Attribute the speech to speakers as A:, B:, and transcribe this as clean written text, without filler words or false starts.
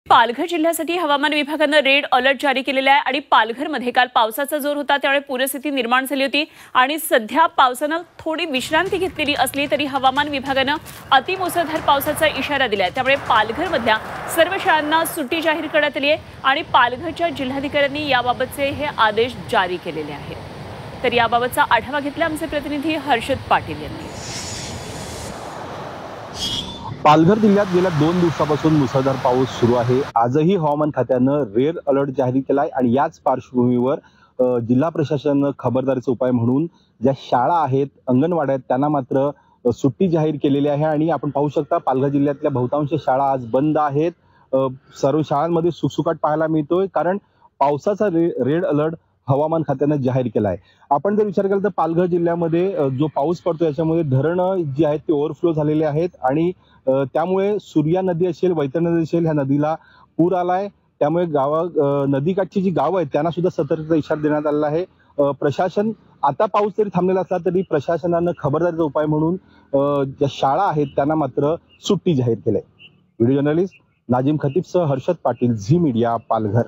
A: पालघर जिल्ह्यासाठी हवामान विभागाने रेड अलर्ट जारी केलेला आहे आणि पालघरमध्ये काल पावसाचा जोर होता, त्यामुळे पूरस्थिती निर्माण झाली होती आणि सध्या पावसाने थोडी विश्रांती घेतलेली असली तरी हवामान विभागाने अतिमुसळधार पावसाचा इशारा दिलाय। त्यामुळे पालघरमधल्या सर्व शाळांना सुट्टी जाहीर करण्यात आली आहे आणि पालघरच्या जिल्हाधिकाऱ्यांनी याबाबतचे हे आदेश जारी केलेले आहेत। तर याबाबतचा आढावा घेतला आमचे प्रतिनिधी हर्षद पाटील यांनी।
B: पालघर जिल्ह्यात गेल्या 2 दिवसापासून मुसळधार पाऊस सुरू आहे। आजही हवामान खात्यानं रेड अलर्ट जारी केलाय आणि याच पार्श्वभूमीवर जिल्हा प्रशासनानं खबरदारीचा उपाय म्हणून ज्या शाळा आहेत, अंगणवाड्या आहेत, त्यांना मात्र सुट्टी जाहीर केलेली आहे आणि आपण पाहू शकता पालघर जिल्ह्यातल्या बहुतांश शाळा आज बंद आहेत। सर्व शाळांमध्ये सुकसुकाट पाहायला मिळतोय कारण पावसाचा रेड अलर्ट हवामान खात्यानं जाहीर केला आहे। आपण जर विचार केला तर पालघर जिल्ह्यामध्ये जो पाऊस पडतो याच्यामुळे धरणं जी आहेत ती ओव्हरफ्लो झालेली आहेत आणि त्यामुळे सूर्या नदी असेल, वैतरणा नदी असेल, ह्या नदीला पूर आलाय। त्यामुळे नदीकाठची जी गावं आहेत त्यांना सुद्धा सतर्कतेचा इशारा देण्यात आलेला आहे। प्रशासन आता पाऊस जरी थांबलेला असला तरी प्रशासनानं खबरदारीचा उपाय म्हणून ज्या शाळा आहेत त्यांना मात्र सुट्टी जाहीर केली आहे। व्हिडिओ जर्नलिस्ट नाजिम खतीबसह हर्षद पाटील, झी मीडिया, पालघर।